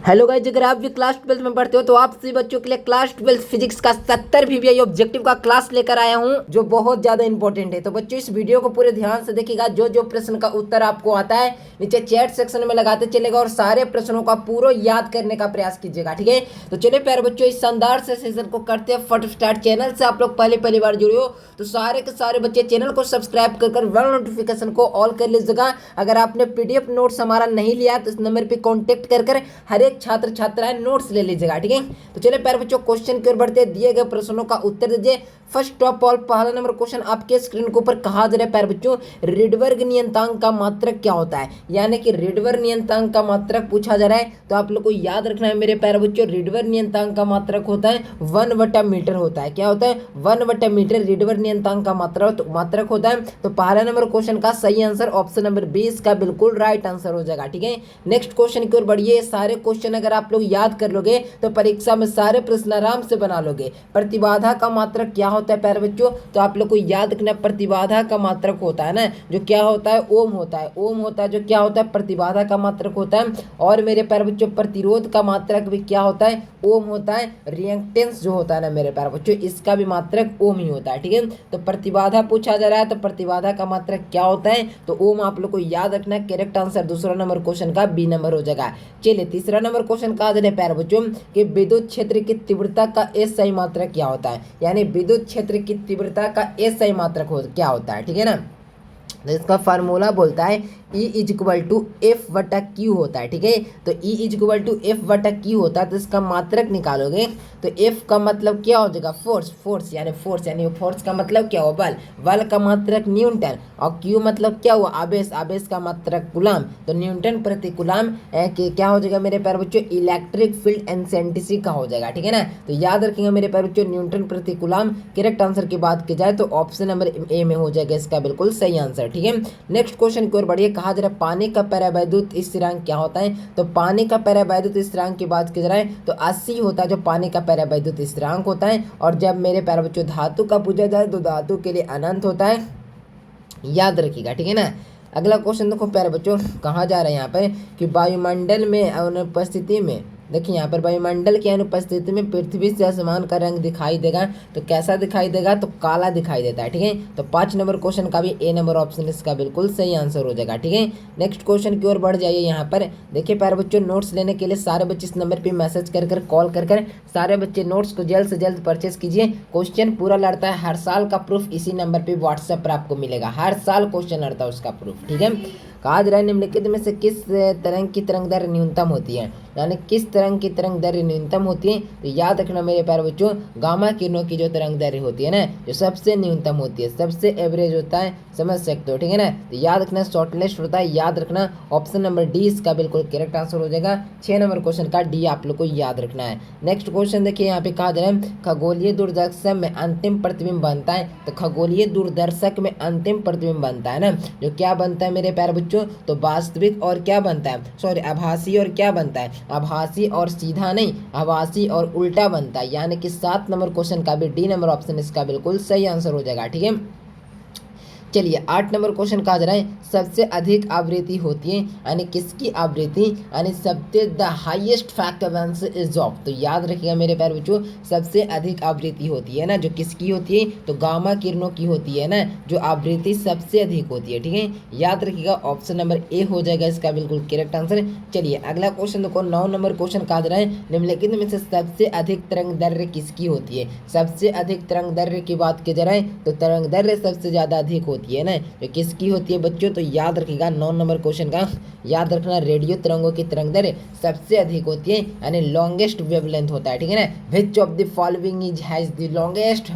Hello guys, अगर आप भी क्लास 12 में पढ़ते हो तो आप सभी बच्चों के लिए क्लास 12 फिजिक्स का 70 VVI ऑब्जेक्टिव का क्लास लेकर आया हूं, जो बहुत ज्यादा इंपॉर्टेंट है। तो बच्चों इस वीडियो को पूरे ध्यान से देखिएगा। जो जो प्रश्न का उत्तर आपको आता है नीचे चैट सेक्शन में लगाते चलेगा और सारे प्रश्नों का पूरा याद करने का प्रयास कीजिएगा, ठीक है। तो चलिए प्यारे बच्चों, इस शानदार से सेशन को करते हैं फट स्टार्ट। चैनल से आप लोग पहली बार जुड़े हो तो सारे के सारे बच्चे चैनल को सब्सक्राइब कर वेल नोटिफिकेशन को ऑल कर लीजिएगा। अगर आपने PDF नोट्स हमारा नहीं लिया तो इस नंबर पर कॉन्टेक्ट कर हर एक छात्र छात्राएं नोट्स ले लीजिएगा, ठीक है। तो चलिए प्यारे बच्चों, क्वेश्चन की ओर बढ़ते हैं। दिए गए प्रश्नों का उत्तर दीजिए। फर्स्ट ऑफ ऑल, पहला नंबर क्वेश्चन आपके स्क्रीन के ऊपर कहा जा रहा है प्यारे बच्चों, रिडबर्ग नियतांक का मात्रक क्या होता है। यानी कि रिडबर्ग नियतांक का मात्रक पूछा जा रहा है। तो आप लोग को याद रखना है मेरे प्यारे बच्चों, रिडबर्ग नियतांक का मात्रक होता है 1/मीटर होता है। क्या होता है? 1/मीटर रिडबर्ग नियतांक का मात्रक होता है। तो पहला नंबर क्वेश्चन का सही आंसर ऑप्शन नंबर 20 का बिल्कुल राइट आंसर हो जाएगा, ठीक है। नेक्स्ट क्वेश्चन की ओर बढ़िए। सारे क्वेश्चन अगर आप लोग याद कर लोगे तो परीक्षा में सारे प्रश्न आराम से बना लोगे। प्रतिबाधा का मात्रक क्या होता है प्यारे बच्चों? तो आप लोग को याद रखना, प्रतिबाधा का मात्रक होता है ना, जो क्या होता है, ओम होता है। ओम होता है जो क्या होता है, प्रतिबाधा का मात्रक होता है। और मेरे प्यारे बच्चों, प्रतिरोध का मात्रक भी क्या होता है, ओम होता है। रिएक्टेंस जो होता है ना मेरे प्यारे बच्चों, इसका भी मात्रक ओम ही होता है, ठीक है। तो प्रतिबाधा पूछा जा रहा है तो प्रतिबाधा का मात्रक क्या होता है, तो ओम आप लोग को याद रखना है। करेक्ट आंसर दूसरा नंबर क्वेश्चन का बी नंबर हो जाएगा। चलिए तीसरा नंबर क्वेश्चन कहा जा रहा है प्यारे बच्चों कि विद्युत क्षेत्र की तीव्रता का SI मात्रक क्या होता है। यानी विद्युत क्षेत्र की तीव्रता का SI मात्रक क्या होता है, ठीक है ना। तो इसका फार्मूला बोलता है E=F/Q होता है, ठीक है। तो E=F/Q होता है। तो इसका मात्रक निकालोगे तो F का मतलब क्या हो जाएगा, फोर्स यानी फोर्स का मतलब क्या हुआ, बल का मात्रक न्यूटन, और Q मतलब क्या हुआ, आवेश का मात्रक कूलम। तो न्यूटन प्रति कूलम क्या हो जाएगा मेरे प्यारे बच्चों, इलेक्ट्रिक फील्ड एनसेंटिसी का हो जाएगा, ठीक है ना। तो याद रखेंगे मेरे प्यारे बच्चों, न्यूटन प्रति कूलम। करेक्ट आंसर की बात की जाए तो ऑप्शन नंबर A में हो जाएगा इसका बिल्कुल सही आंसर, ठीक है। नेक्स्ट क्वेश्चन की ओर बढ़िए। कहा जा रहा है पानी का परावैद्युत स्थिरांक क्या होता है। तो पानी का परावैद्युत स्थिरांक की बात की जा रहा है तो 80 होता है जो पानी का परावैद्युत स्थिरांक होता है। और जब मेरे प्यारे बच्चों धातु का पूछा जाए तो धातु के लिए अनंत होता है, याद रखिएगा, ठीक है ना। अगला क्वेश्चन देखो प्यारे बच्चों, कहा जा रहा है यहाँ पर कि वायुमंडल में अनुपस्थिति में, देखिए यहाँ पर वायुमंडल की अनुपस्थिति में पृथ्वी से आसमान का रंग दिखाई देगा। तो कैसा दिखाई देगा, तो काला दिखाई देता है, ठीक है। तो 5 नंबर क्वेश्चन का भी A नंबर ऑप्शन इसका बिल्कुल सही आंसर हो जाएगा, ठीक है। नेक्स्ट क्वेश्चन की ओर बढ़ जाइए। यहाँ पर देखिए प्यारे बच्चों, नोट्स लेने के लिए सारे बच्चे इस नंबर पर मैसेज कर कॉल कर सारे बच्चे नोट्स को जल्द से जल्द परचेस कीजिए। क्वेश्चन पूरा लड़ता है हर साल का प्रूफ इसी नंबर पर व्हाट्सएप पर आपको मिलेगा। हर साल क्वेश्चन लड़ता है उसका प्रूफ, ठीक है। कहा जा रहा है निम्नलिखित में से किस तरंग की तरंग दैर्घ्य न्यूनतम होती है। यानी किस तरंग की तरंग दैर्घ्य न्यूनतम होती है। तो याद रखना मेरे प्यारे बच्चों, गामा किरणों की जो तरंग दैर्घ्य होती है ना, जो सबसे न्यूनतम होती है, सबसे एवरेज होता है, समझ सकते हो, ठीक है ना। तो याद रखना शॉर्टलिस्ट होता है, याद रखना ऑप्शन नंबर D इसका बिल्कुल करेक्ट आंसर हो जाएगा। 6 नंबर क्वेश्चन का D आप लोग को याद रखना है। नेक्स्ट क्वेश्चन देखिए, यहाँ पे कहा जा रहा है खगोलीय दूरदर्शक में अंतिम प्रतिबिंब बनता है। तो खगोलीय दूरदर्शक में अंतिम प्रतिबिंब बनता है ना, जो क्या बनता है मेरे प्यारे बच्चों, तो वास्तविक और क्या बनता है, सॉरी आभासी और क्या बनता है, आभासी और सीधा नहीं, आभासी और उल्टा बनता है। यानी कि 7 नंबर क्वेश्चन का भी D नंबर ऑप्शन इसका बिल्कुल सही आंसर हो जाएगा, ठीक है। चलिए 8 नंबर क्वेश्चन कहा जा रहा है सबसे अधिक आवृत्ति होती है, यानी किसकी आवृत्ति, यानी सबसे the highest frequency is of. तो याद रखिएगा मेरे प्यारे बच्चों, सबसे अधिक आवृत्ति होती है ना, जो किसकी होती है, तो गामा किरणों की होती है ना, जो आवृत्ति सबसे अधिक होती है, ठीक है। याद रखिएगा ऑप्शन नंबर A हो जाएगा इसका बिल्कुल करेक्ट आंसर। चलिए अगला क्वेश्चन देखो, 9 नंबर क्वेश्चन कहा जा रहा है निम्नलिखित में से सबसे अधिक तरंग दैर्घ्य किसकी होती है। सबसे अधिक तरंग दैर्घ्य की बात की जा रहा है तो तरंग दैर्घ्य सबसे ज्यादा अधिक होती है ना, जो किसकी होती है बच्चों, तो याद रखिएगा 9 नंबर क्वेश्चन का याद रखना, रेडियो तरंगों की तरंग दैर्घ्य सबसे अधिक होती है, यानी लॉन्गेस्ट वेवलेंथ होता है, ठीक है ना। Which of the following is has the longest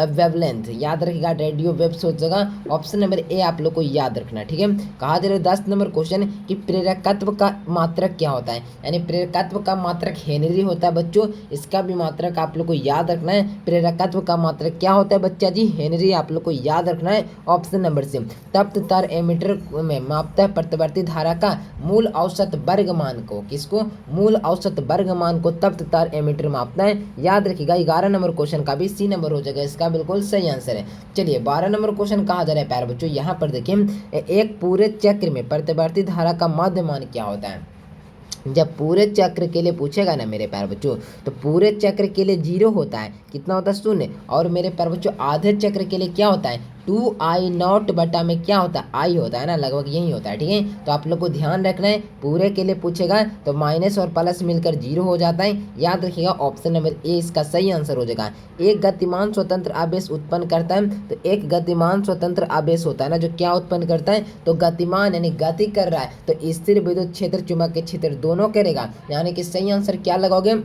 wavelength, याद रखिएगा रेडियो वेव्स हो जाएगा ऑप्शन नंबर A आप लोग को याद रखना, ठीक है। कहा जा रहा है 10 नंबर क्वेश्चन कि प्रेरकत्व का मात्रक क्या होता है। यानी प्रेरकत्व का मात्रक हेनरी होता है बच्चों, इसका भी मात्रक आप लोग को याद रखना है। प्रेरकत्व का मात्रक क्या होता है बच्चा जी, हेनरी आप लोग को याद रखना है ऑप्शन नंबर से। तप्त तार एमीटर में मापता है प्रतिवर्ती धारा का मूल औसत वर्ग मान को, किसको, मूल औसत वर्ग मान को तप्त तार एमीटर मापता है, याद रखिएगा। 11 नंबर क्वेश्चन का भी C नंबर हो जाएगा, इसका बिल्कुल सही आंसर है। चलिए 12 नंबर क्वेश्चन कहा जा रहा है प्यारे बच्चों, यहाँ पर देखिए एक पूरे चक्र में प्रतिवर्ती धारा का माध्य मान क्या होता है। जब पूरे चक्र के लिए पूछेगा ना मेरे प्यारे बच्चों, तो पूरे चक्र के लिए 0 होता है, कितना होता है 0। और मेरे प्यारे बच्चों आधे चक्र के लिए क्या होता है 2i0 बटा में क्या होता है आई होता है ना, लगभग यही होता है। ठीक है, तो आप लोग को ध्यान रखना है, पूरे के लिए पूछेगा तो माइनस और प्लस मिलकर 0 हो जाता है। याद रखिएगा ऑप्शन नंबर ए इसका सही आंसर हो जाएगा। एक गतिमान स्वतंत्र आवेश उत्पन्न करता है, तो एक गतिमान स्वतंत्र आवेश होता है ना जो क्या उत्पन्न करता है, तो गतिमान यानी गति कर रहा है, तो स्थिर विद्युत क्षेत्र चुंबकीय क्षेत्र दोनों करेगा। यानी कि सही आंसर क्या लगाओगे,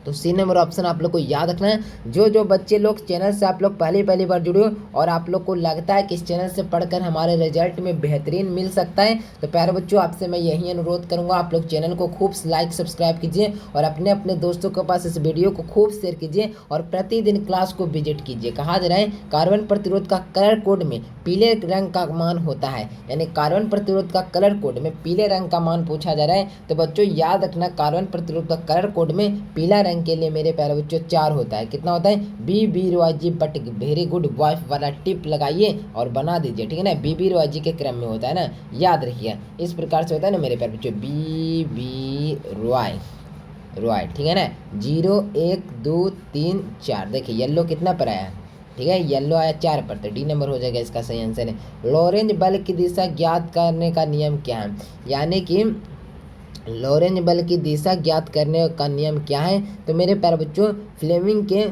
तो सी नंबर ऑप्शन आप लोग को याद रखना है। जो बच्चे लोग चैनल से आप लोग पहली बार जुड़े हो और आप लोग को लगता है कि इस चैनल से पढ़कर हमारे रिजल्ट में बेहतरीन मिल सकता है, तो प्यारे बच्चों आपसे मैं यही अनुरोध करूंगा, आप लोग चैनल को खूब लाइक सब्सक्राइब कीजिए और अपने दोस्तों के पास इस वीडियो को खूब शेयर कीजिए और प्रतिदिन क्लास को विजिट कीजिए। कहा जा रहा है कार्बन प्रतिरोध का कलर कोड में पीले रंग का मान होता है, यानी कार्बन प्रतिरोध का कलर कोड में पीले रंग का मान पूछा जा रहा है। तो बच्चों याद रखना कार्बन प्रतिरोध का कलर कोड में पीला रंग के लिए मेरे प्यारे बच्चों 4 होता है। कितना होता है BBROIG but very good wife वाला टिप लगाइए और बना दीजिए। ठीक है ना, BBROIG के क्रम में होता है ना, याद रखिए इस प्रकार से होता है ना मेरे प्यारे बच्चों BBROI। ठीक है ना, 0 1 2 3 4। देखिए येलो कितना पर आया, ठीक है येलो आया 4 पर, तो डी नंबर हो जाएगा इसका सही आंसर है। लॉरेंज बल की दिशा ज्ञात करने का नियम क्या है, यानी कि लॉरेंज बल की दिशा ज्ञात करने का नियम क्या है, तो मेरे प्यारे बच्चों फ्लेमिंग के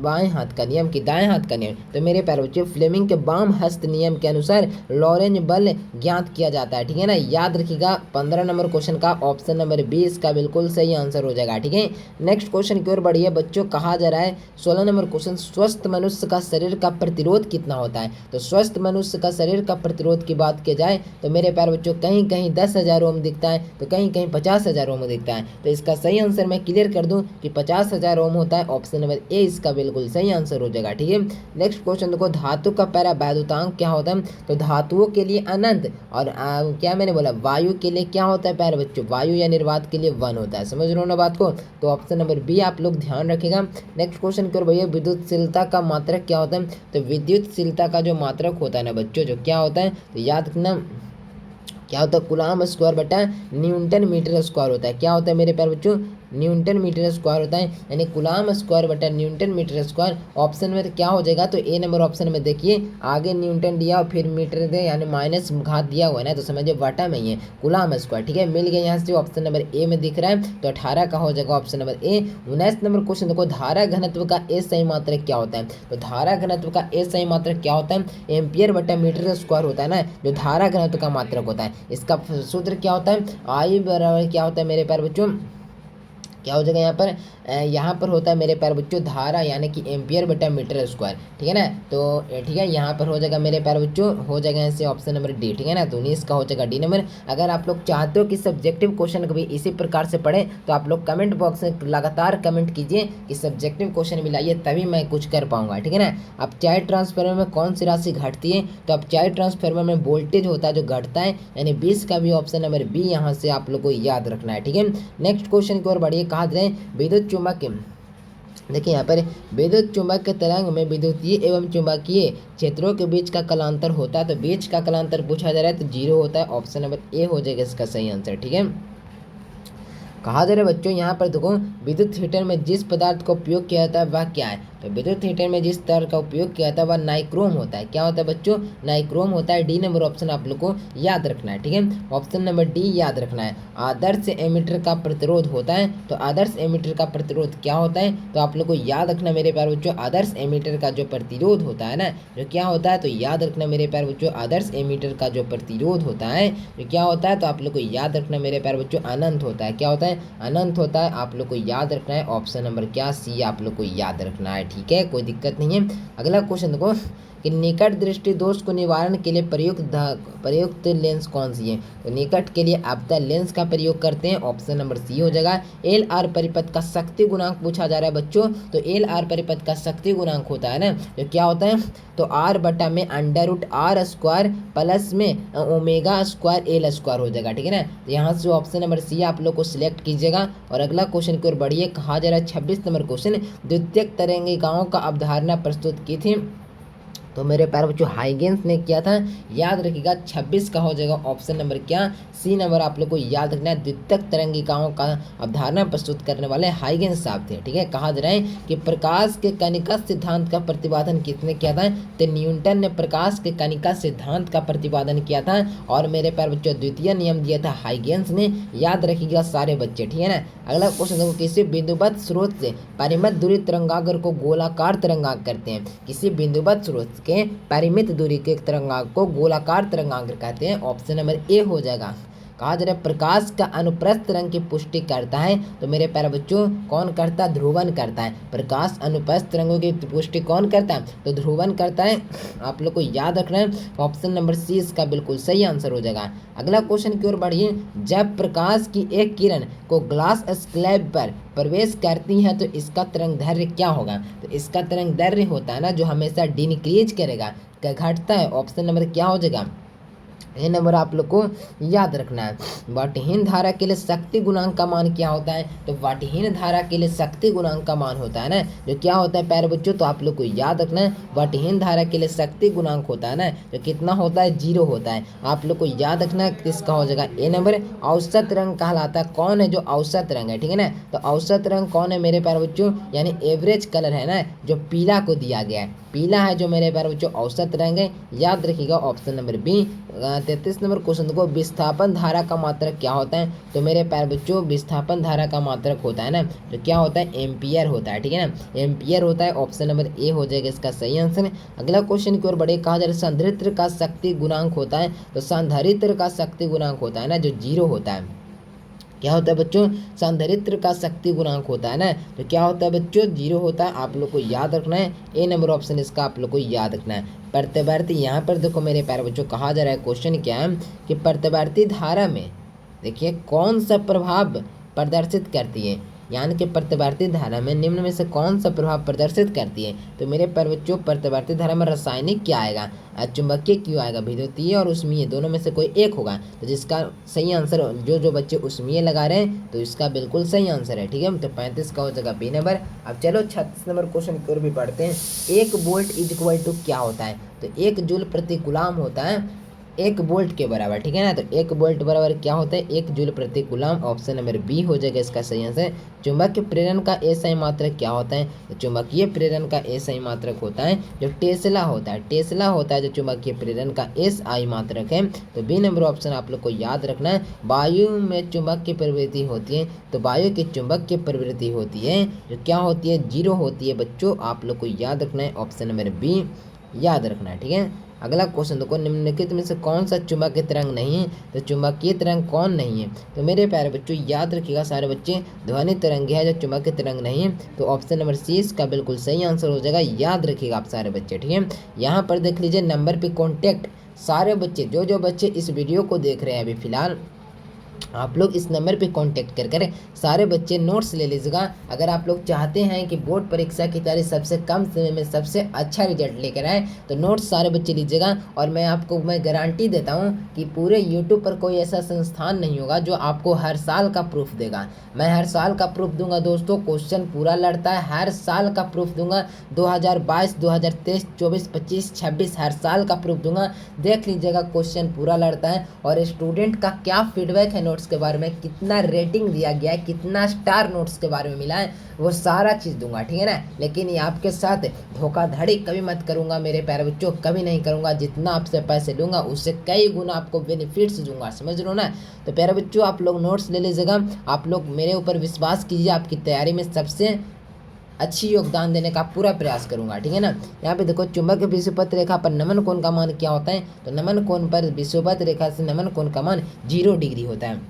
बाएं हाथ का नियम कि दाएं हाथ का नियम, तो मेरे प्यारे बच्चों फ्लेमिंग के बाम हस्त नियम के अनुसार लॉरेंज बल ज्ञात किया जाता है। ठीक है ना, याद रखिएगा 15 नंबर क्वेश्चन का ऑप्शन नंबर बी इसका बिल्कुल सही आंसर हो जाएगा। ठीक है, नेक्स्ट क्वेश्चन की ओर बढ़िए बच्चों। कहा जा रहा है 16 नंबर क्वेश्चन, स्वस्थ मनुष्य का शरीर का प्रतिरोध कितना होता है, तो स्वस्थ मनुष्य का शरीर का प्रतिरोध की बात की जाए तो मेरे प्यारे बच्चों कहीं कहीं 10,000 ओम दिखता है, तो कहीं कहीं 50,000 ओम दिखता है। तो इसका सही आंसर मैं क्लियर कर दूं कि 50,000 ओम होता है, ऑप्शन नंबर ए इसका बिल्कुल सही आंसर हो जाएगा। ठीक है, नेक्स्ट क्वेश्चन देखो, धातु का पैरा वैद्युतांक क्या होता है, तो धातुओं के लिए अनंत और क्या मैंने बोला वायु के लिए क्या होता है प्यारे बच्चों, वायु या निर्वात के लिए 1 होता है। समझ रहे हो ना बात को, तो ऑप्शन नंबर बी आप लोग ध्यान रखेगा। नेक्स्ट क्वेश्चन की ओर भैया, विद्युतशीलता का मात्रक क्या होता है, तो विद्युतशीलता का जो मात्रक होता है ना बच्चों जो क्या होता है, तो याद रखना क्या होता है कूलाम स्क्वायर बटा न्यूटन मीटर स्क्वायर होता है। क्या होता है मेरे प्यारे बच्चों, न्यूटन मीटर स्क्वायर होता है, यानी कूलाम स्क्वायर बटा न्यूटन मीटर स्क्वायर। ऑप्शन में क्या हो जाएगा, तो ए नंबर ऑप्शन में देखिए आगे न्यूटन दिया और फिर मीटर दे यानी माइनस घात दिया हुआ है ना, तो समझिए बटा में ही है कूलाम स्क्वायर। ठीक है, मिल गया यहाँ से ऑप्शन नंबर ए में दिख रहा है, तो 18 का हो जाएगा option number A. 19 number question देखो, धारा घनत्व का ए सही मात्रक क्या होता है, तो धारा घनत्व का ए सही मात्रक क्या होता है, एम्पियर बटा मीटर स्क्वायर होता है ना, जो धारा घनत्व का मात्रक होता है। इसका सूत्र क्या होता है, आई बराबर क्या होता है मेरे प्यारे बच्चों, क्या हो जाएगा यहाँ पर होता है मेरे प्यारे बच्चों धारा यानी कि एम्पियर बटा मीटर स्क्वायर। ठीक है ना, तो ठीक है यहाँ पर हो जाएगा मेरे प्यारे बच्चों, हो जाएगा यहाँ से ऑप्शन नंबर डी। ठीक है ना, तो 19 का हो जाएगा डी नंबर। अगर आप लोग चाहते हो कि सब्जेक्टिव क्वेश्चन को भी इसी प्रकार से पढ़ें तो आप लोग कमेंट बॉक्स में लगातार कमेंट कीजिए कि सब्जेक्टिव क्वेश्चन भी लाइए, तभी मैं कुछ कर पाऊंगा। ठीक है ना, अब चार्ज ट्रांसफार्मर में कौन सी राशि घटती है, तो अब चार्ज ट्रांसफार्मर में वोल्टेज होता है जो घटता है, यानी 20 का भी ऑप्शन नंबर बी यहाँ से आप लोग को याद रखना है। ठीक है, नेक्स्ट क्वेश्चन की ओर बढ़िए। कहा जाए विद्युत चुम्बक, देखिए यहाँ पर विद्युत चुंबक के तरंग में विद्युतीय एवं चुंबकीय क्षेत्रों के बीच का कलांतर होता है, तो बीच का कलांतर पूछा जा रहा है तो 0 होता है, ऑप्शन नंबर ए हो जाएगा इसका सही आंसर। ठीक है, कहा जा रहा है बच्चों यहाँ पर देखो, विद्युत हीटर में जिस पदार्थ का उपयोग किया जाता है वह क्या है, तो विद्युत हीटर में जिस तरह का उपयोग किया जाता है वह नाइक्रोम होता है। क्या होता है बच्चों, नाइक्रोम होता है। डी नंबर ऑप्शन आप लोग को याद रखना है। ठीक है, ऑप्शन नंबर डी याद रखना है। आदर्श एमीटर का प्रतिरोध होता है, तो आदर्श एमीटर का प्रतिरोध क्या होता है, तो आप लोग को याद रखना मेरे प्यारे बच्चों, आदर्श एमीटर का जो प्रतिरोध होता है ना जो क्या होता है, तो याद रखना मेरे प्यारे बच्चों, आदर्श एमीटर का जो प्रतिरोध होता है जो क्या होता है, तो आप लोग को याद रखना मेरे प्यारे बच्चों अनंत होता है। क्या होता है, अनंत होता है। आप लोग को याद रखना है ऑप्शन नंबर क्या सी आप लोग को याद रखना है। ठीक है, कोई दिक्कत नहीं है। अगला क्वेश्चन देखो कि निकट दृष्टि दोष को निवारण के लिए प्रयुक्त लेंस कौन सी है, तो निकट के लिए आपदा लेंस का प्रयोग करते हैं, ऑप्शन नंबर सी हो जाएगा। एल आर परिपथ का शक्ति गुणांक पूछा जा रहा है बच्चों, तो एल आर परिपथ का शक्ति गुणांक होता है ना जो क्या होता है, तो आर बटा में √r² प्लस में ओमेगा स्क्वायर एल स्क्वायर हो जाएगा। ठीक है ना, तो यहाँ से ऑप्शन नंबर सी आप लोग को सिलेक्ट कीजिएगा। और अगला क्वेश्चन की ओर बढ़िए। कहा जा रहा है 26 नंबर क्वेश्चन, द्वितीयक तरंगिकाओं का अवधारणा प्रस्तुत की थी, तो मेरे प्यारे बच्चों हाइगेंस ने किया था, याद रखिएगा 26 का हो जाएगा ऑप्शन नंबर क्या, सी नंबर आप लोग को याद रखना है। द्वितीयक तरंगिकाओं का अवधारणा प्रस्तुत करने वाले हाइगेंस साहब थे। ठीक है, कहा जा रहा है कि प्रकाश के कणिका सिद्धांत का प्रतिपादन किसने किया था, तो न्यूटन ने प्रकाश के कणिका सिद्धांत का प्रतिपादन किया था। और मेरे प्यारे बच्चों द्वितीय नियम दिया था हाइगेंस ने, याद रखिएगा सारे बच्चे। ठीक है ना, अगला क्वेश्चन देखो, किसी बिंदुवत स्रोत से परिमित दूरी तरंगाग्र को गोलाकार तरंगाग्र करते हैं। किसी बिंदुवत स्रोत के परिमित दूरी के तरंगाग्र को गोलाकार तरंगाग्र कहते हैं। ऑप्शन नंबर ए हो जाएगा। कहा जा रहा है प्रकाश का अनुप्रस्थ तरंग की पुष्टि करता है, तो मेरे प्यारे बच्चों कौन करता है, ध्रुवन करता है। प्रकाश अनुप्रस्थ तरंगों की पुष्टि कौन करता है, तो ध्रुवन करता है। आप लोग को याद रखना है, ऑप्शन नंबर सी इसका बिल्कुल सही आंसर हो जाएगा। अगला क्वेश्चन की ओर बढ़िए, जब प्रकाश की एक किरण को ग्लास स्लैब पर प्रवेश करती है तो इसका तरंग दैर्घ्य क्या होगा, तो इसका तरंग दैर्घ्य होता है ना जो हमेशा डिक्रीज करेगा, क्या घटता है। ऑप्शन नंबर क्या हो जाएगा, ये नंबर आप लोग को याद रखना है। वाटहीन धारा के लिए शक्ति गुणांक का मान क्या होता है, तो वाटहीन धारा के लिए शक्ति गुणांक का मान होता है ना जो क्या होता है प्यारे बच्चों, तो आप लोग को याद रखना है वाटहीन धारा के लिए शक्ति गुणांक होता है ना जो कितना होता है, 0 होता है। आप लोग को याद रखना है किसका हो जाएगा, ए नंबर। औसत रंग कहलाता है, कौन है जो औसत रंग है, ठीक है ना, तो औसत रंग कौन है मेरे प्यारे बच्चों, यानी एवरेज कलर है ना जो पीला को दिया गया है, पीला है जो मेरे प्यारे बच्चों औसत रंग है। याद रखिएगा ऑप्शन नंबर बी। 33 नंबर क्वेश्चन को विस्थापन धारा का मात्रक क्या होता है, तो मेरे प्यारे बच्चों विस्थापन धारा का मात्रक होता है ना जो क्या होता है, एम्पियर होता है। ठीक है ना, एम्पियर होता है। ऑप्शन नंबर ए हो जाएगा इसका सही आंसर। अगला क्वेश्चन की ओर बढ़े, कहा जा रहा है संधारित्र का शक्ति गुणांक होता है, तो संधारित्र का शक्ति गुणांक होता है ना जो 0 होता है। क्या होता है बच्चों, संधारित्र का शक्ति गुणांक होता है ना तो क्या होता है बच्चों, 0 होता है। आप लोग को याद रखना है, ए नंबर ऑप्शन इसका आप लोग को याद रखना है। प्रतिवर्ती, यहाँ पर देखो मेरे प्यारे बच्चों कहा जा रहा है, क्वेश्चन क्या है कि प्रतिवर्ती धारा में देखिए कौन सा प्रभाव प्रदर्शित करती है, यानी कि प्रतिवर्ती धारा में निम्न में से कौन सा प्रभाव प्रदर्शित करती है, तो मेरे प्यारे बच्चों प्रतिवर्ती धारा में रासायनिक क्या आएगा, चुंबकीय क्यों आएगा, विद्युतीय और उष्मीय दोनों में से कोई एक होगा। तो जिसका सही आंसर जो बच्चे उष्मीय लगा रहे हैं तो इसका बिल्कुल सही आंसर है। ठीक है, तो 35 का हो जाएगा बी नंबर। अब चलो 36 नंबर क्वेश्चन की ओर भी पढ़ते हैं। 1 वोल्ट इज इक्वल टू क्या होता है, तो 1 जूल प्रति कूलम होता है 1 वोल्ट के बराबर। ठीक है ना, तो 1 वोल्ट बराबर क्या होता है, 1 जूल प्रति कूलम। ऑप्शन नंबर बी हो जाएगा इसका सही आंसर। चुंबकीय प्रेरण का एसआई मात्रक क्या होता है, तो चुंबकीय प्रेरण का एसआई मात्रक होता है जो टेस्ला होता है, टेस्ला होता है जो चुंबकीय प्रेरण का एसआई मात्रक है। तो बी नंबर ऑप्शन आप लोग को याद रखना है। वायु में चुंबक की प्रवृत्ति होती है, तो वायु की चुंबक की प्रवृत्ति होती है जो क्या होती है, 0 होती है बच्चों। आप लोग को याद रखना है, ऑप्शन नंबर बी याद रखना है। ठीक है, अगला क्वेश्चन देखो, निम्नलिखित में से कौन सा चुंबकीय तरंग नहीं है, तो चुंबकीय तरंग कौन नहीं है, तो मेरे प्यारे बच्चों याद रखिएगा सारे बच्चे, ध्वनि तरंग है जो चुंबकीय तरंग नहीं है। तो ऑप्शन नंबर सी इसका बिल्कुल सही आंसर हो जाएगा। याद रखिएगा आप सारे बच्चे। ठीक है, यहाँ पर देख लीजिए नंबर पे कॉन्टैक्ट, सारे बच्चे जो बच्चे इस वीडियो को देख रहे हैं अभी फिलहाल, आप लोग इस नंबर पे कांटेक्ट कर सारे बच्चे नोट्स ले लीजिएगा। अगर आप लोग चाहते हैं कि बोर्ड परीक्षा की तैयारी सबसे कम समय में सबसे अच्छा रिजल्ट लेकर आए तो नोट्स सारे बच्चे लीजिएगा। और मैं गारंटी देता हूं कि पूरे यूट्यूब पर कोई ऐसा संस्थान नहीं होगा जो आपको हर साल का प्रूफ देगा। मैं हर साल का प्रूफ दूंगा दोस्तों, क्वेश्चन पूरा लड़ता है, हर साल का प्रूफ दूंगा। 2022, 2023, 24, 25, 26 हर साल का प्रूफ दूंगा। देख लीजिएगा क्वेश्चन पूरा लड़ता है। और स्टूडेंट का क्या फीडबैक है नोट्स के बारे में, कितना रेटिंग दिया गया है, कितना स्टार नोट्स के बारे में मिला है, वो सारा चीज़ दूंगा। ठीक है ना, लेकिन ये आपके साथ धोखाधड़ी कभी मत करूंगा मेरे प्यारे बच्चों, कभी नहीं करूंगा। जितना आपसे पैसे लूंगा उससे कई गुना आपको बेनिफिट्स दूंगा, समझ लो ना। तो प्यारे बच्चों आप लोग नोट्स ले लीजिएगा। आप लोग मेरे ऊपर विश्वास कीजिए, आपकी तैयारी में सबसे अच्छी योगदान देने का पूरा प्रयास करूंगा। ठीक है ना, यहाँ पे देखो चुंबक विषुवत रेखा पर नमन कोण का मान क्या होता है, तो नमन कोण पर विषुवत रेखा से नमन कोण का मान 0 डिग्री होता है।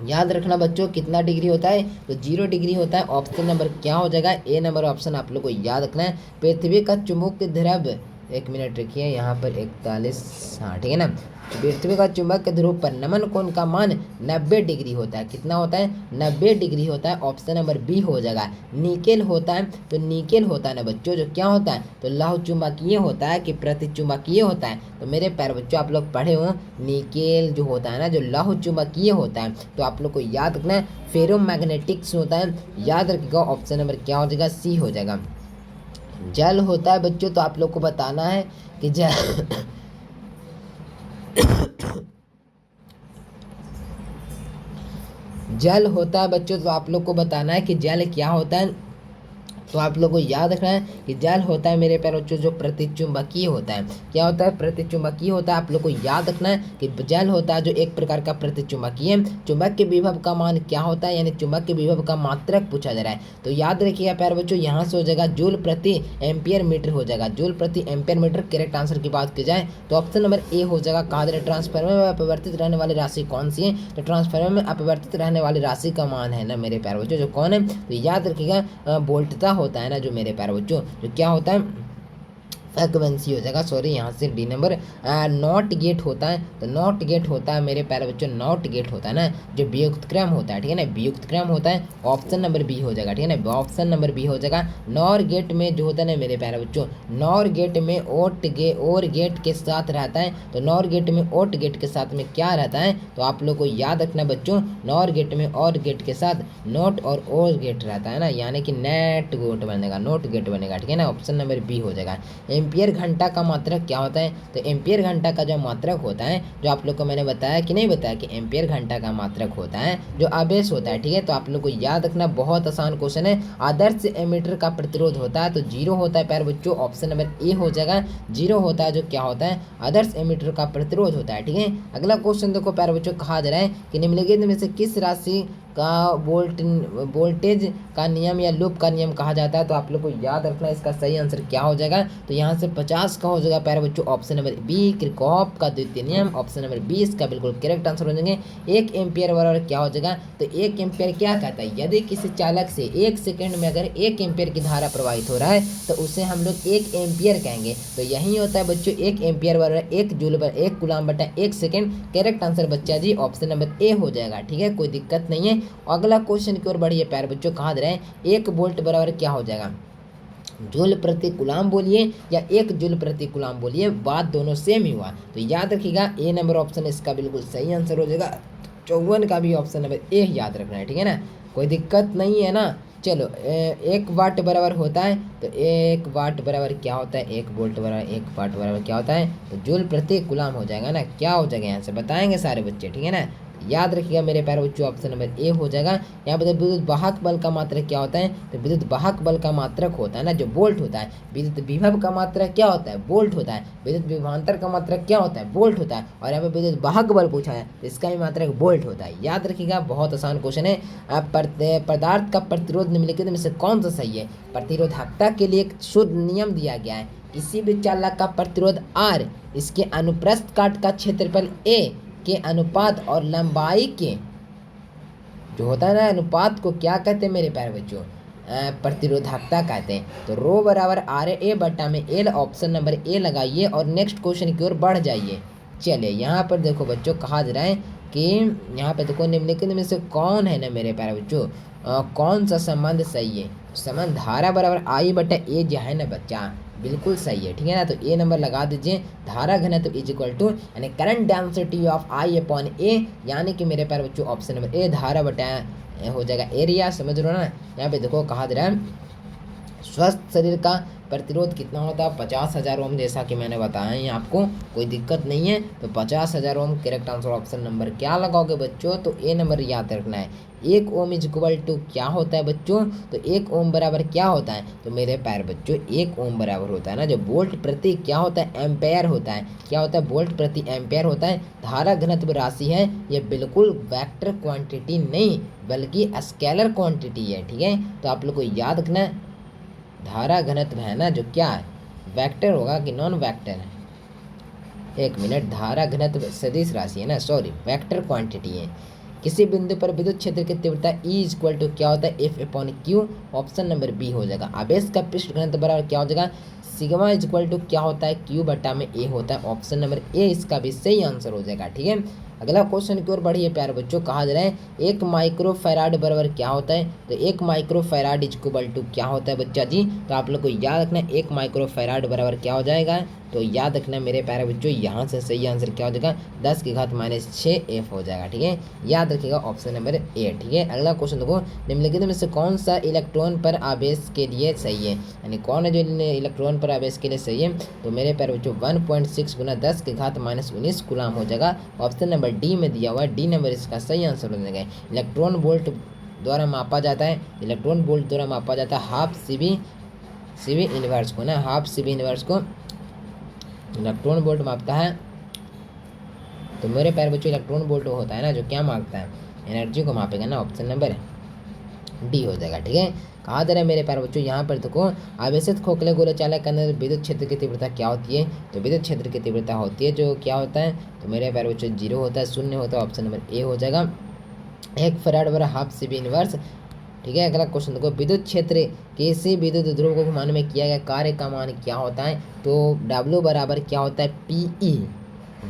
याद रखना बच्चों कितना डिग्री होता है, तो 0 डिग्री होता है। ऑप्शन नंबर क्या हो जाएगा, ए नंबर ऑप्शन आप लोग को याद रखना है। पृथ्वी का चुंबकीय द्रव्य, 1 मिनट रखिए यहाँ पर 41, हाँ ठीक है ना। पृथ्वी का चुंबक के ध्रुव पर नमन कोण का मान 90 डिग्री होता है। कितना होता है, 90 डिग्री होता है। ऑप्शन नंबर बी हो जाएगा। निकेल होता है, तो निकेल होता है ना बच्चों जो क्या होता है, तो लौह चुंबकीय होता है कि प्रतिचुंबकीय होता है, तो मेरे प्यारे बच्चों आप लोग पढ़े हो निकेल जो होता है ना जो लौह चुंबकीय होता है, तो आप लोग को याद रखना है। फेरोमैग्नेटिक्स होता है, याद रखिएगा। ऑप्शन नंबर क्या हो जाएगा, सी हो जाएगा। जल होता है बच्चों तो आप लोग को बताना है कि जल जल होता है बच्चों तो आप लोग को बताना है कि जल क्या होता है। तो आप लोग को याद रखना है कि जल होता है मेरे प्यारे बच्चों जो प्रतिचुंबकीय होता है। क्या होता है? प्रतिचुंबकीय होता है। आप लोग को याद रखना है कि जल होता है जो एक प्रकार का प्रतिचुंबकीय है। चुंबक के विभव का मान क्या होता है, यानी चुंबक के विभव का मात्रक पूछा जा रहा है। तो याद रखिएगा प्यारे बच्चों, यहाँ से हो जाएगा जूल प्रति एम्पियर मीटर हो जाएगा, जूल प्रति एम्पियर मीटर। करेक्ट आंसर की बात की जाए तो ऑप्शन नंबर ए हो जाएगा। कहा जा रहा है ट्रांसफार्मर में अपरिवर्तित रहने वाली राशि कौन सी है? तो ट्रांसफार्मर में अपरिवर्तित रहने वाली राशि का मान है ना मेरे प्यारे बच्चों जो कौन है? तो याद रखिएगा वोल्टता होता है ना जो मेरे प्यारे बच्चों, जो क्या होता है? फ्रीक्वेंसी हो जाएगा। सॉरी, यहाँ से डी नंबर नॉट गेट होता है। तो नॉट गेट होता है मेरे प्यारे बच्चों, नॉट गेट होता है ना जो वियुक्त क्रम होता है, ठीक है ना, वियुक्त क्रम होता है। ऑप्शन नंबर बी हो जाएगा, ठीक है ना, ऑप्शन नंबर बी हो जाएगा। नॉर गेट में जो होता है ना मेरे प्यारे बच्चों, नॉर गेट में और गेट के साथ रहता है। तो नॉर गेट में ओट गेट के साथ में क्या रहता है? तो आप लोग को याद रखना बच्चों, नॉर गेट में और गेट के साथ नोट और ओर गेट रहता है ना, यानी कि नेट गेट बनेगा, नोट गेट बनेगा, ठीक है ना। ऑप्शन नंबर बी हो जाएगा। एम्पियर घंटा का मात्रक क्या होता है? तो एम्पियर घंटा का जो मात्रक होता है, जो आप लोग को मैंने बताया कि नहीं बताया कि एम्पियर घंटा का मात्रक होता है जो आवेश होता है, ठीक है। तो आप लोग को याद रखना, बहुत आसान क्वेश्चन है। आदर्श एमीटर का प्रतिरोध होता है तो 0 होता है प्यारे बच्चों, ऑप्शन नंबर ए हो जाएगा। 0 होता है जो क्या होता है? आदर्श एमीटर का प्रतिरोध होता है, ठीक है। अगला क्वेश्चन देखो प्यारे बच्चों, कहा जा रहा है कि निम्नलिखित में से किस राशि का वोल्टेज का नियम या लूप का नियम कहा जाता है? तो आप लोग को याद रखना इसका सही आंसर क्या हो जाएगा? तो यहाँ से 50 का हो जाएगा प्यारे बच्चों, ऑप्शन नंबर बी किरचॉफ का द्वितीय नियम। ऑप्शन नंबर 20 का बिल्कुल करेक्ट आंसर हो जाएंगे। 1 एम्पियर बराबर क्या हो जाएगा? तो 1 एम्पियर क्या कहता है? यदि किसी चालक से 1 सेकंड में अगर 1 एम्पियर की धारा प्रवाहित हो रहा है तो उसे हम लोग 1 एम्पियर कहेंगे। तो यही होता है बच्चों 1 एम्पियर बराबर 1 जूल बराबर 1 कूलम बटा 1 सेकंड। करेक्ट आंसर बच्चा जी ऑप्शन नंबर ए हो जाएगा, ठीक है, कोई दिक्कत नहीं है। अगला क्वेश्चन की ओर बढ़िए प्यारे बच्चों, कहा जा रहे हैं 1 वोल्ट बराबर क्या हो जाएगा? जूल प्रति गुलाम बोलिए या 1 जूल प्रति गुलाम बोलिए, बात दोनों सेम ही हुआ। तो याद रखिएगा ए नंबर ऑप्शन इसका बिल्कुल सही आंसर हो जाएगा। 54 का भी ऑप्शन नंबर ए याद रखना है, ठीक है ना, कोई दिक्कत नहीं है ना। चलो 1 वाट बराबर होता है तो 1 वाट बराबर क्या होता है? 1 वोल्ट बराबर 1 वाट बराबर क्या होता है? तो जूल प्रति गुलाम हो जाएगा ना, क्या हो जाएगा यहाँ से बताएंगे सारे बच्चे, ठीक है ना। याद रखिएगा मेरे प्यारे बच्चों ऑप्शन नंबर ए हो जाएगा। यहाँ पर विद्युत वाहक बल का मात्रक क्या होता है? तो विद्युत वाहक बल का मात्रक होता है ना जो वोल्ट होता है। विद्युत विभव का मात्रक क्या होता है? वोल्ट होता है। विद्युत विभवांतर का मात्रक क्या होता है? वोल्ट होता है। और यहाँ पे विद्युत वाहक बल पूछा है तो इसका भी मात्रक वोल्ट होता है। याद रखिएगा, बहुत आसान क्वेश्चन है। पदार्थ का प्रतिरोध निम्नलिखित में से कौन सा सही है? प्रतिरोधकता के लिए एक शुद्ध नियम दिया गया है, किसी भी चालक का प्रतिरोध R इसके अनुप्रस्थ काट का क्षेत्रफल A के अनुपात और लंबाई के जो होता है ना अनुपात को क्या कहते हैं मेरे प्यारे बच्चों? प्रतिरोधकता कहते हैं। तो रो बराबर आर ए बटा में एल, ऑप्शन नंबर ए लगाइए और नेक्स्ट क्वेश्चन की ओर बढ़ जाइए। चलिए यहाँ पर देखो बच्चों, कहा जा रहा है कि यहाँ पे देखो निम्नलिखित में से कौन है ना मेरे प्यारे बच्चों, कौन सा संबंध सही है? संबंध धारा बराबर आई बटा ए जो है ना बच्चा, बिल्कुल सही है, ठीक है ना। तो ए नंबर लगा दीजिए। धारा घनत्व इज इक्वल टू यानी current density of I upon A, यानी कि मेरे प्यारे बच्चों ऑप्शन नंबर ए धारा बटा हो जाएगा एरिया। समझ रहे हो ना। यहाँ पे देखो कहा जा रहा है स्वस्थ शरीर का प्रतिरोध कितना होता है? 50,000 ओम, जैसा कि मैंने बताया है आपको, कोई दिक्कत नहीं है। तो 50,000 ओम करेक्ट आंसर ऑप्शन नंबर क्या लगाओगे बच्चों? तो ए नंबर याद रखना है। 1 ओम इज इक्वल टू क्या होता है बच्चों? तो 1 ओम बराबर क्या होता है? तो मेरे प्यारे बच्चों 1 ओम बराबर होता है ना जो वोल्ट प्रति क्या होता है? एम्पेयर होता है। क्या होता है? वोल्ट प्रति एम्पेयर होता है। धारा घनत्व राशि है ये बिल्कुल वेक्टर क्वांटिटी नहीं बल्कि स्केलर क्वांटिटी है, ठीक है। तो आप लोग को याद रखना है धारा घनत्व है ना जो क्या है? वेक्टर होगा कि नॉन वेक्टर है? एक मिनट, धारा घनत्व सदिश राशि है ना, सॉरी वेक्टर क्वांटिटी है। किसी बिंदु पर विद्युत क्षेत्र की तीव्रता ई इज इक्वल टू क्या होता है? F upon Q, option number B हो जाएगा। आवेश का पृष्ठ घनत्व बराबर क्या हो जाएगा? सिग्मा इज इक्वल टू क्या होता है? क्यू बटा में ए होता है। ऑप्शन नंबर ए इसका भी सही आंसर हो जाएगा, ठीक है। अगला क्वेश्चन की ओर बढ़िए प्यारे बच्चों, कहा जा रहा है 1 माइक्रो फैराड बराबर क्या होता है? तो 1 micro farad is equal to क्या होता है बच्चा जी? तो आप लोग को याद रखना है 1 माइक्रो फैराड बराबर क्या हो जाएगा? तो याद रखना मेरे प्यारे बच्चों, यहाँ से सही आंसर क्या हो जाएगा 10 की घात -6f हो जाएगा। ठीक है, याद रखिएगा ऑप्शन नंबर ए। ठीक है, अगला क्वेश्चन देखो, निम्नलिखित में से कौन सा इलेक्ट्रॉन पर आवेश के लिए सही है, यानी कौन है जो इलेक्ट्रॉन पर आवेश के लिए सही है। तो मेरे प्यारे बच्चों 1.6 गुना 10 की घात -19 कूलम हो जाएगा। ऑप्शन नंबर डी में दिया हुआ है, डी नंबर इसका सही आंसर हो जाएगा। इलेक्ट्रॉन वोल्ट द्वारा मापा जाता है, इलेक्ट्रॉन वोल्ट द्वारा मापा जाता है हाफ सीवी इनवर्स को ना, हाफ सीवी इनवर्स को इलेक्ट्रॉन वोल्ट मापता है। तो मेरे प्यारे बच्चों इलेक्ट्रॉन वोल्ट होता है ना जो क्या मापता है, एनर्जी को मापेगा ना, ऑप्शन नंबर डी हो जाएगा। ठीक है, कहा दे रहा है मेरे प्यारे बच्चों यहाँ पर देखो, आवेशित खोखले गोले चालक के अंदर विद्युत क्षेत्र की तीव्रता क्या होती है। तो विद्युत क्षेत्र की तीव्रता होती है जो क्या होता है, तो मेरे प्यारे बच्चों 0 होता है, 0 होता है। ऑप्शन नंबर ए हो जाएगा, 1 फैराड बराबर हाफ सीवी इनवर्स। ठीक है, अगला क्वेश्चन देखो, विद्युत क्षेत्र किसी विद्युत ध्रुव को घुमाने में किया गया कार्य का मान क्या होता है। तो W बराबर क्या होता है, PE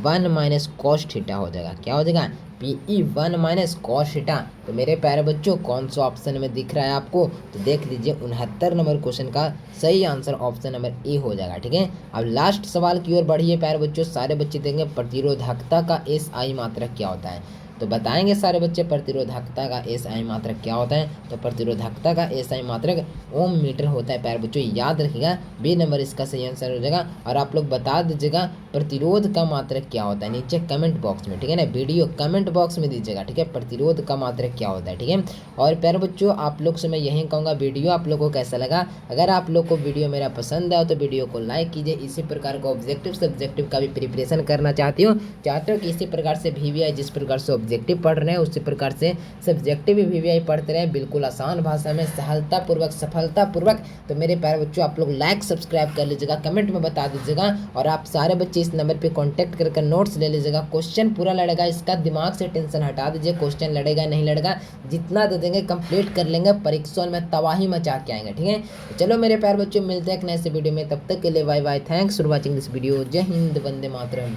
1 माइनस कॉस थीटा हो जाएगा। क्या हो जाएगा, PE 1 माइनस कॉस थीटा। तो मेरे प्यारे बच्चों कौन सा ऑप्शन में दिख रहा है आपको, तो देख लीजिए 69 नंबर क्वेश्चन का सही आंसर ऑप्शन नंबर ए हो जाएगा। ठीक है, अब लास्ट सवाल की ओर बढ़िए प्यारे बच्चों, सारे बच्चे देंगे प्रतिरोधकता का SI मात्रक क्या होता है। तो बताएंगे सारे बच्चे प्रतिरोधकता का SI मात्रक क्या होता है। तो प्रतिरोधकता का SI मात्रक ओम मीटर होता है प्यारे बच्चों, याद रखिएगा बी नंबर इसका सही आंसर हो जाएगा। और आप लोग बता दीजिएगा प्रतिरोध का मात्रक क्या होता है नीचे कमेंट बॉक्स में। ठीक है ना, वीडियो कमेंट बॉक्स में दीजिएगा। ठीक है, प्रतिरोध का मात्रक क्या होता है। ठीक है, और प्यारे बच्चों आप लोग से मैं यही कहूँगा, वीडियो आप लोग को कैसा लगा। अगर आप लोग को वीडियो मेरा पसंद आए तो वीडियो को लाइक कीजिए। इसी प्रकार का ऑब्जेक्टिव सब्जेक्टिव का भी प्रिपरेशन करना चाहते हो कि इसी प्रकार से VVI जिस प्रकार से ऑब्जेक्टिव पढ़ रहे हैं उसी प्रकार से सब्जेक्टिव भी VVI पढ़ते रहे, बिल्कुल आसान भाषा में सहलतापूर्वक सफलतापूर्वक। तो मेरे प्यारे बच्चों आप लोग लाइक सब्सक्राइब कर लीजिएगा, कमेंट में बता दीजिएगा। और आप सारे बच्चे इस नंबर पे कांटेक्ट करके नोट्स ले लीजिएगा। क्वेश्चन पूरा लड़ेगा, इसका दिमाग से टेंशन हटा दीजिए, क्वेश्चन लड़ेगा नहीं लड़ेगा, जितना दे देंगे कंप्लीट कर लेंगे, परीक्षा में तबाही मचा के आएंगे। ठीक है, तो चलो मेरे प्यारे बच्चों मिलते हैं एक नए से वीडियो में, तब तक के लिए bye bye, thanks for watching this video. Jai Hind, Vande Mataram.